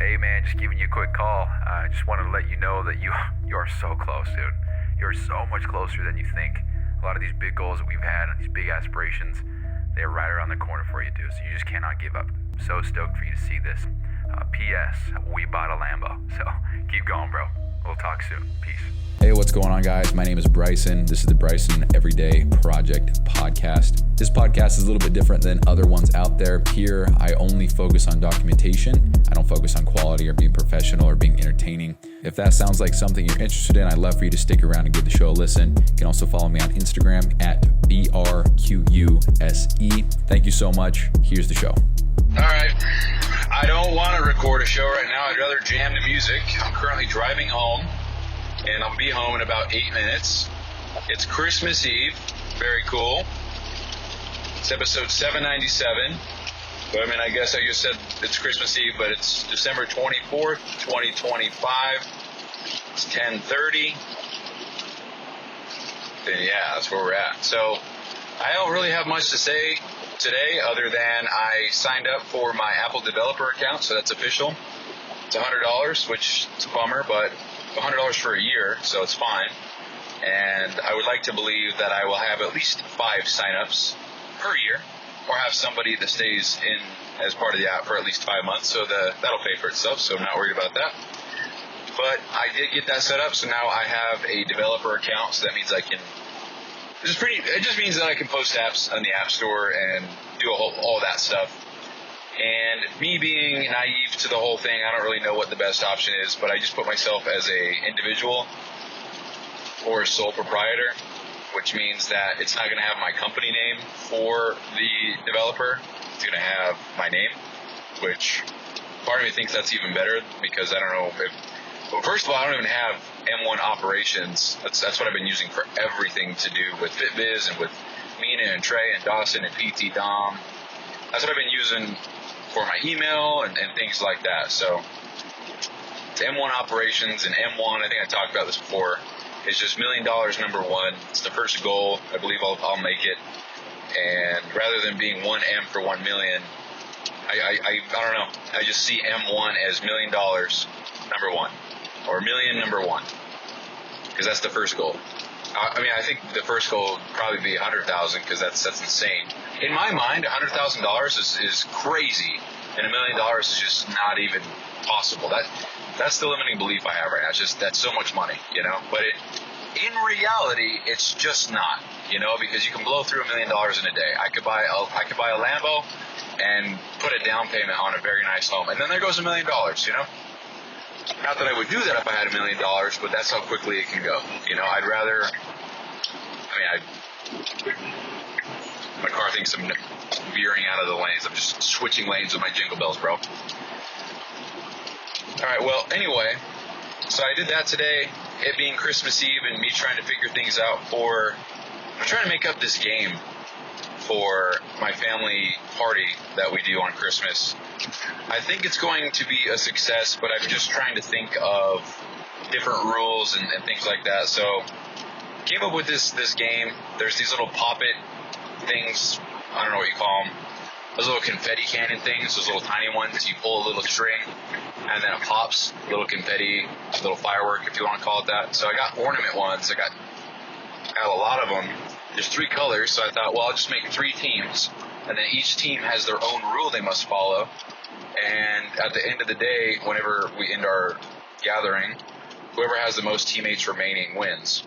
Hey man, just giving you a quick call. I just wanted to let you know that you are so close, dude. You're so much closer than you think. A lot of these big goals that we've had and these big aspirations, they're right around the corner for you, dude. So you just cannot give up. So stoked for you to see this. P.S. We bought a Lambo. So keep going, bro. We'll talk soon. Peace. Hey, what's going on, guys? My name is Bryson. This is the Bryson Everyday Project podcast. This podcast is a little bit different than other ones out there. Here, I only focus on documentation. I don't focus on quality or being professional or being entertaining. If that sounds like something you're interested in, I'd love for you to stick around and give the show a listen. You can also follow me on Instagram at BRQUSE. Thank you so much. Here's the show. All right. I don't want to record a show right now. I'd rather jam to music. I'm currently driving home, and I'll be home in about 8 minutes. It's Christmas Eve. Very cool. It's episode 797. But I guess I just said it's Christmas Eve, but it's December 24th, 2025. It's 10:30. And yeah, that's where we're at. So I don't really have much to say today other than I signed up for my Apple developer account, so that's official. It's $100, which is a bummer, but $100 for a year, so it's fine. And I would like to believe that I will have at least 5 signups per year, or have somebody that stays in as part of the app for at least 5 months, so that'll pay for itself, so I'm not worried about that. But I did get that set up, so now I have a developer account, so that means I can it just means that I can post apps on the App Store and do all that stuff. And me being naive to the whole thing, I don't really know what the best option is, but I just put myself as a individual or a sole proprietor, which means that it's not going to have my company name for the developer. It's going to have my name, which part of me thinks that's even better because I don't know well, first of all, I don't even have M1 operations. That's what I've been using for everything to do with FitBiz and with Mina and Trey and Dawson and PT Dom. That's what I've been using for my email and things like that. So it's M1 operations, and M1, I think I talked about this before, is just $1 million number one. It's the first goal. I believe I'll make it. And rather than being 1M for 1 million, I don't know. I just see M1 as $1 million number one. Or million number one, because that's the first goal. I think the first goal would probably be 100,000, because that's insane. In my mind, $100,000 is crazy, and $1 million is just not even possible. That's the limiting belief I have right now. It's just that's so much money, But in reality, it's just not, because you can blow through $1 million in a day. I could buy a Lambo and put a down payment on a very nice home, and then there goes $1 million, Not that I would do that if I had $1 million, but that's how quickly it can go. I'd rather, my car thinks I'm veering out of the lanes. I'm just switching lanes with my jingle bells, bro. All right, well, anyway, so I did that today, it being Christmas Eve and me trying to figure things out I'm trying to make up this game for my family party that we do on Christmas. I think it's going to be a success, but I'm just trying to think of different rules and things like that. So came up with this game. There's these little pop-it things. I don't know what you call them. Those little confetti cannon things, those little tiny ones. You pull a little string, and then it pops. Little confetti, little firework, if you want to call it that. So I got ornament ones. I got a lot of them. There's 3 colors, so I thought, well, I'll just make 3 teams. And then each team has their own rule they must follow. And at the end of the day, whenever we end our gathering, whoever has the most teammates remaining wins.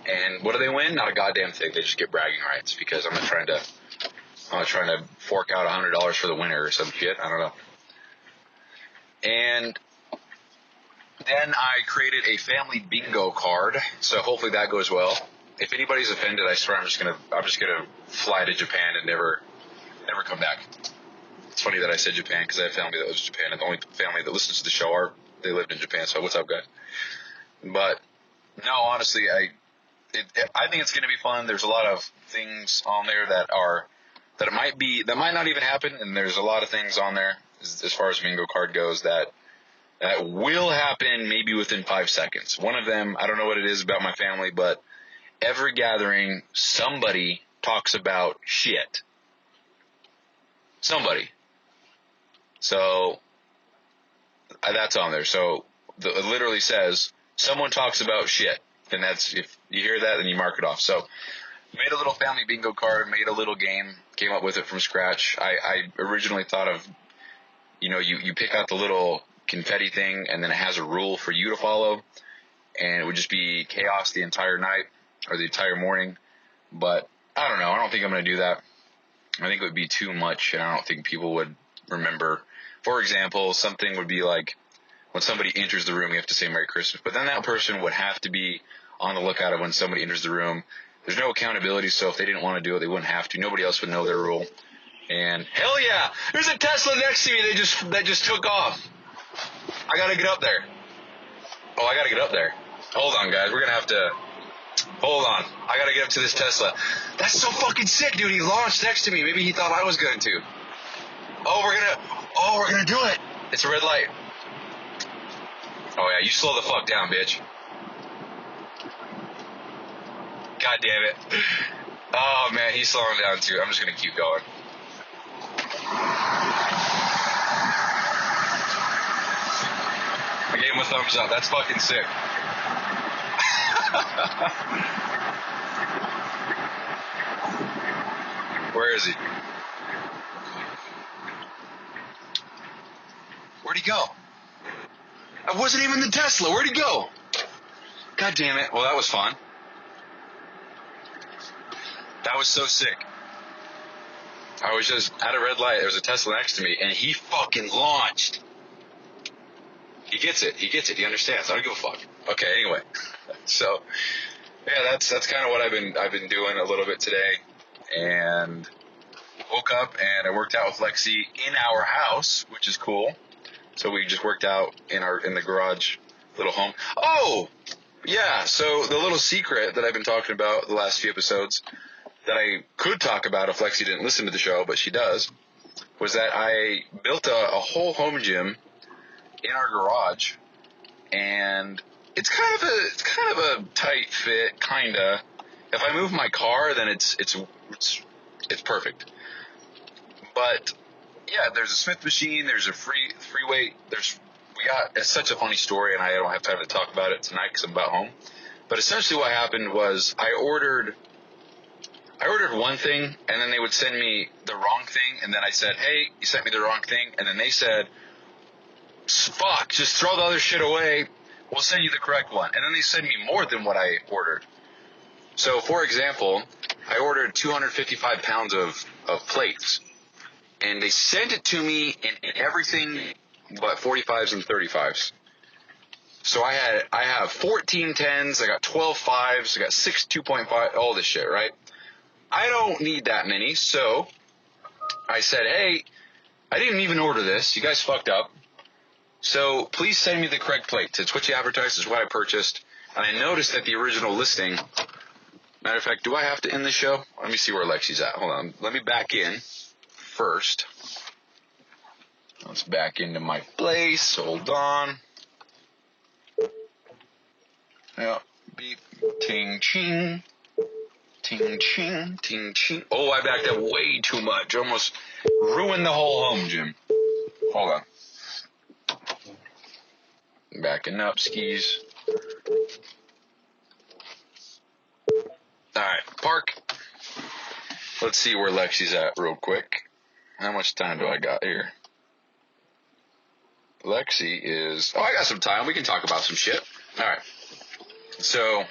And what do they win? Not a goddamn thing. They just get bragging rights, because I'm not trying to fork out $100 for the winner or some shit. I don't know. And then I created a family bingo card, so hopefully that goes well. If anybody's offended, I swear I'm just gonna fly to Japan and never come back. It's funny that I said Japan, because I have family that lives in Japan, and the only family that listens to the show they lived in Japan. So what's up, guys? But no, honestly, I think it's gonna be fun. There's a lot of things on there that might not even happen, and there's a lot of things on there as far as bingo card goes that will happen maybe within 5 seconds. One of them, I don't know what it is about my family, but every gathering, somebody talks about shit. Somebody. So that's on there. So it literally says, someone talks about shit. And that's, if you hear that, then you mark it off. So made a little family bingo card, made a little game, came up with it from scratch. I originally thought of, you pick out the little confetti thing, and then it has a rule for you to follow. And it would just be chaos the entire night or the entire morning. But I don't know. I don't think I'm going to do that. I think it would be too much, and I don't think people would remember. For example, something would be like, when somebody enters the room, you have to say Merry Christmas. But then that person would have to be on the lookout of when somebody enters the room. There's no accountability, so if they didn't want to do it, they wouldn't have to. Nobody else would know their rule. And hell yeah, there's a Tesla next to me that just took off. I got to get up there. I got to get up there. Hold on, guys. We're going to have to... Hold on. I got to get up to this Tesla. That's so fucking sick, dude. He launched next to me. Maybe he thought I was going to. We're going to do it. It's a red light. Oh, yeah. You slow the fuck down, bitch. God damn it. Oh, man. He's slowing down, too. I'm just going to keep going. I gave him a thumbs up. That's fucking sick. Where is he? Where'd he go? I wasn't even the Tesla. Where'd he go? God damn it. Well, that was fun. That was so sick. I was just at a red light. There was a Tesla next to me, and he fucking launched. He gets it. He understands. I don't give a fuck. Okay, anyway. So, yeah, that's kind of what I've been doing a little bit today. And woke up and I worked out with Lexi in our house, which is cool. So we just worked out in the garage little home. Oh, yeah. So the little secret that I've been talking about the last few episodes that I could talk about if Lexi didn't listen to the show, but she does, was that I built a whole home gym in our garage, and it's kind of a tight fit, kinda. If I move my car, then it's perfect. But yeah, there's a Smith machine, there's a free weight, it's such a funny story, and I don't have time to talk about it tonight because I'm about home. But essentially what happened was I ordered one thing, and then they would send me the wrong thing, and then I said, hey, you sent me the wrong thing, and then they said, fuck, just throw the other shit away, we'll send you the correct one. And then they send me more than what I ordered. So, for example, I ordered 255 pounds of plates, and they sent it to me in everything but 45s and 35s. So I have 14 10s, I got 12 5s, I got 6 2.5, all this shit, right? I don't need that many, so I said, hey, I didn't even order this. You guys fucked up. So please send me the correct plate. It's what you advertised. It's what I purchased. And I noticed that the original listing, matter of fact, do I have to end the show? Let me see where Lexi's at. Hold on. Let me back in first. Let's back into my place. Hold on. Yeah. Beep. Ting ching. Ting ching. Ting ching. Oh, I backed up way too much. Almost ruined the whole home gym. Hold on. Backing up, skis. Alright, park. Let's see where Lexi's at real quick. How much time do I got here? Lexi is... Oh, I got some time. We can talk about some shit. Alright. So...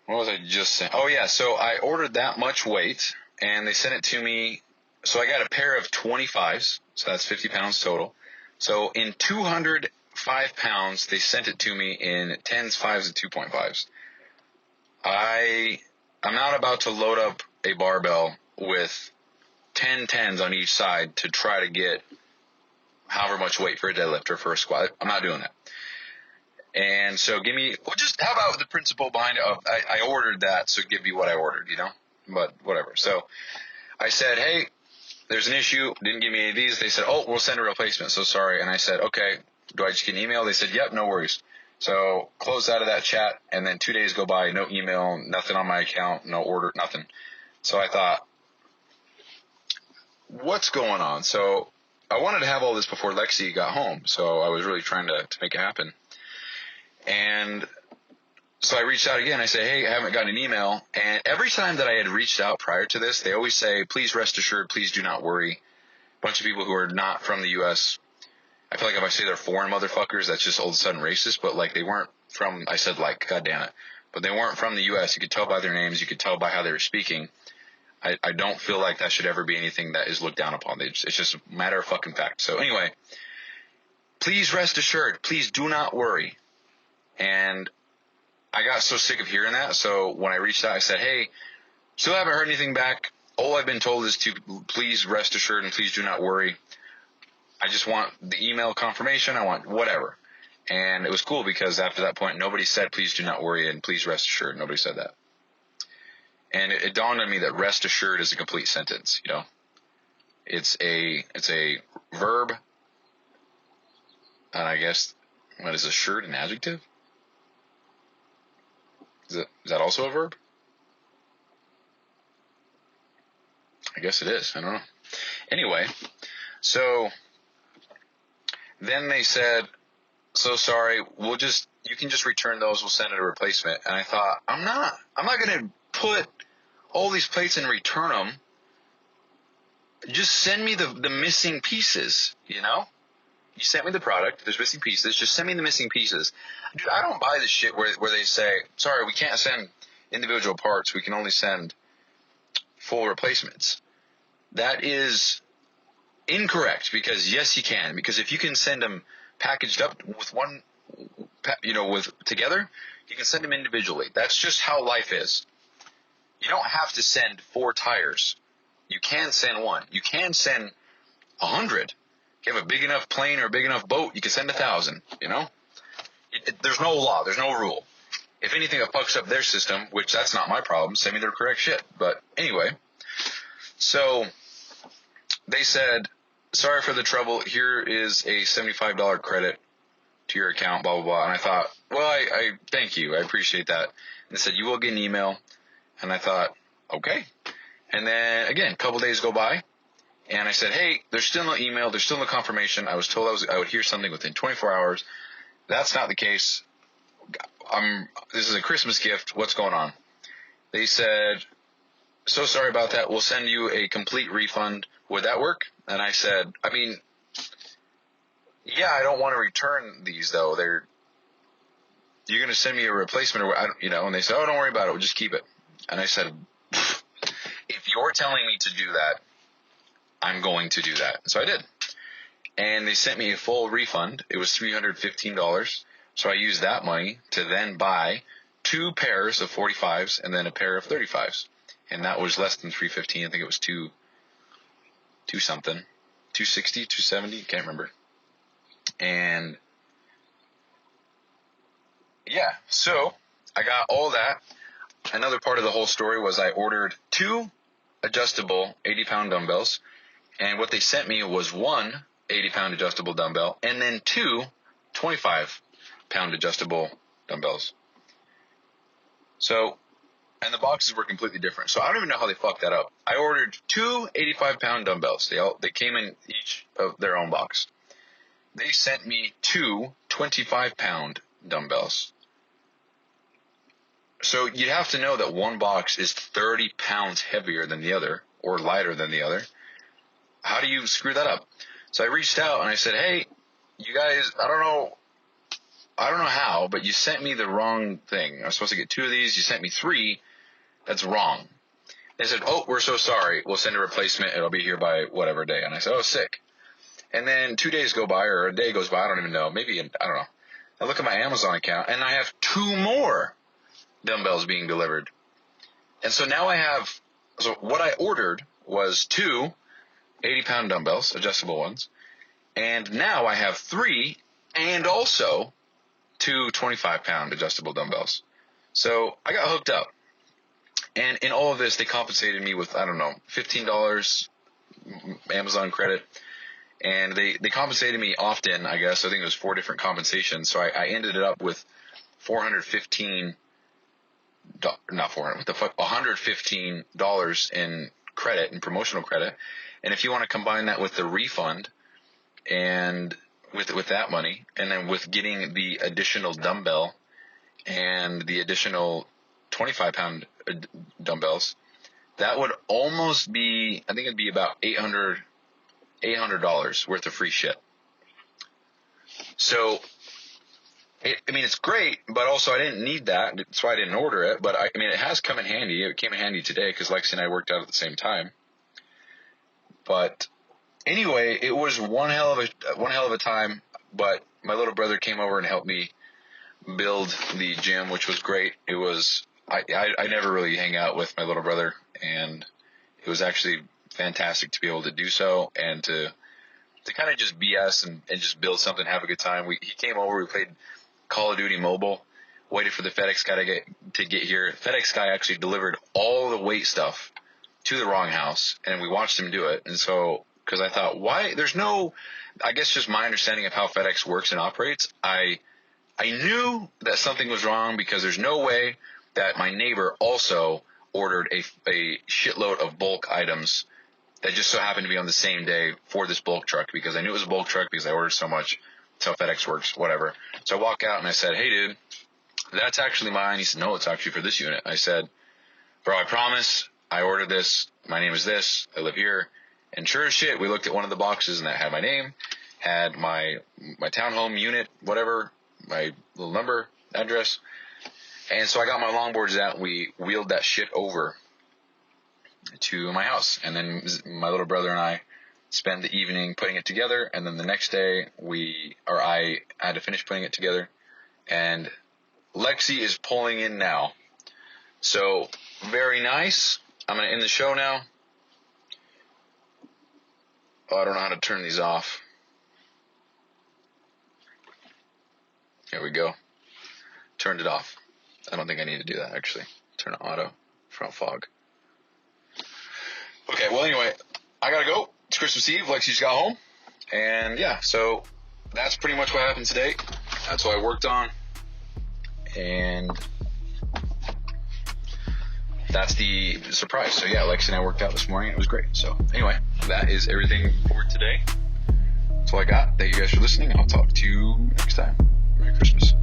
What was I just saying? Oh, yeah. So I ordered that much weight, and they sent it to me. So I got a pair of 25s. So that's 50 pounds total. So in 205 pounds, they sent it to me in 10s, 5s, and 2.5s. I'm not about to load up a barbell with 10 10s on each side to try to get however much weight for a deadlift or for a squat. I'm not doing that. And so how about the principle behind it? I ordered that, so give me what I ordered, but whatever. So I said, hey, there's an issue. Didn't give me any of these. They said, oh, we'll send a replacement. So sorry. And I said, okay, do I just get an email? They said, yep, no worries. So closed out of that chat, and then 2 days go by, no email, nothing on my account, no order, nothing. So I thought, what's going on? So I wanted to have all this before Lexi got home, so I was really trying to make it happen. And so I reached out again. I said, hey, I haven't gotten an email. And every time that I had reached out prior to this, they always say, please rest assured, please do not worry. A bunch of people who are not from the U.S., I feel like if I say they're foreign motherfuckers, that's just all of a sudden racist. But like they weren't from, I said like, God damn it. But they weren't from the U.S. You could tell by their names. You could tell by how they were speaking. I don't feel like that should ever be anything that is looked down upon. It's just a matter of fucking fact. So anyway, please rest assured. Please do not worry. And I got so sick of hearing that. So when I reached out, I said, hey, still haven't heard anything back. All I've been told is to please rest assured and please do not worry. I just want the email confirmation. I want whatever. And it was cool because after that point, nobody said, please do not worry and please rest assured. Nobody said that. And it dawned on me that rest assured is a complete sentence, you know. It's a verb. And I guess, what is assured, an adjective? Is that also a verb? I guess it is. I don't know. Anyway, so then they said, so sorry, you can just return those. We'll send it a replacement. And I thought, I'm not going to put all these plates and return them. Just send me the missing pieces, you know? You sent me the product. There's missing pieces. Just send me the missing pieces. Dude, I don't buy this shit where they say, sorry, we can't send individual parts. We can only send full replacements. That is incorrect because, yes, you can. Because if you can send them packaged up with one, together, you can send them individually. That's just how life is. You don't have to send 4 tires. You can send 1. You can send 100. If you have a big enough plane or a big enough boat, you can send 1,000, you know? There's no law. There's no rule. If anything, it fucks up their system, which that's not my problem. Send me the correct shit. But anyway, so they said, sorry for the trouble. Here is a $75 credit to your account, blah, blah, blah. And I thought, well, I thank you. I appreciate that. And they said, you will get an email. And I thought, okay. And then, again, a couple days go by. And I said, hey, there's still no email. There's still no confirmation. I was told I would hear something within 24 hours. That's not the case. This is a Christmas gift. What's going on? They said, so sorry about that. We'll send you a complete refund. Would that work? And I said, yeah, I don't want to return these, though. You're going to send me a replacement, and they said, oh, don't worry about it. We'll just keep it. And I said, if you're telling me to do that, I'm going to do that. So I did. And they sent me a full refund. It was $315. So I used that money to then buy 2 pairs of 45s and then a pair of 35s. And that was less than $315. I think it was two something, 260, 270. Can't remember. And yeah, so I got all that. Another part of the whole story was I ordered 2 adjustable 80-pound dumbbells. And what they sent me was 1 80-pound adjustable dumbbell and then 2 25-pound adjustable dumbbells. So, and the boxes were completely different. So I don't even know how they fucked that up. I ordered 2 85-pound dumbbells. They came in each of their own box. They sent me 2 25-pound dumbbells. So you have to know that one box is 30 pounds heavier than the other or lighter than the other. How do you screw that up? So I reached out and I said, hey, you guys, I don't know how, but you sent me the wrong thing. I was supposed to get 2 of these. You sent me 3. That's wrong. They said, oh, we're so sorry. We'll send a replacement. It'll be here by whatever day. And I said, oh, sick. And then 2 days go by or a day goes by. I don't even know. Maybe, I don't know. I look at my Amazon account and I have 2 more dumbbells being delivered. And so now so what I ordered was 2 80-pound dumbbells, adjustable ones. And now I have 3 and also 2 25-pound adjustable dumbbells. So I got hooked up. And in all of this, they compensated me with, $15 Amazon credit. And they compensated me often, I guess. I think it was 4 different compensations. So I ended it up with $115 in credit, in promotional credit. And if you want to combine that with the refund, and with that money, and then with getting the additional dumbbell and the additional 25-pound dumbbells, that would almost be, I think it'd be about $800 worth of free shit. So, it's great, but also I didn't need that. That's why I didn't order it. But it has come in handy. It came in handy today because Lexi and I worked out at the same time. But anyway, it was one hell of a time. But my little brother came over and helped me build the gym, which was great. It was I never really hang out with my little brother, and it was actually fantastic to be able to do so and to kind of just BS and just build something, have a good time. He came over, we played Call of Duty Mobile, waited for the FedEx guy to get here. FedEx guy actually delivered all the weight stuff to the wrong house, and we watched him do it. And so, because I thought, why? There's no, I guess just my understanding of how FedEx works and operates, I knew that something was wrong because there's no way that my neighbor also ordered a shitload of bulk items that just so happened to be on the same day for this bulk truck, because I knew it was a bulk truck because I ordered so much. That's how FedEx works, whatever. So I walk out and I said, hey, dude, that's actually mine. He said, no, it's actually for this unit. I said, bro, I promise I ordered this. My name is this. I live here. And sure as shit, we looked at one of the boxes and that had my name, had my townhome unit, whatever, my little number, address. And so I got my longboards out and we wheeled that shit over to my house. And then my little brother and I spent the evening putting it together. And then the next day I had to finish putting it together. And Lexi is pulling in now. So very nice. I'm going to end the show now. Oh, I don't know how to turn these off. Here we go. Turned it off. I don't think I need to do that, actually. Turn it auto. Front fog. Okay, well, anyway, I gotta go. It's Christmas Eve. Lexi just got home. And, yeah, so that's pretty much what happened today. That's what I worked on. And that's the surprise. So, yeah, Lexi and I worked out this morning. It was great. So, anyway, that is everything for today. That's all I got. Thank you guys for listening. I'll talk to you next time. Merry Christmas.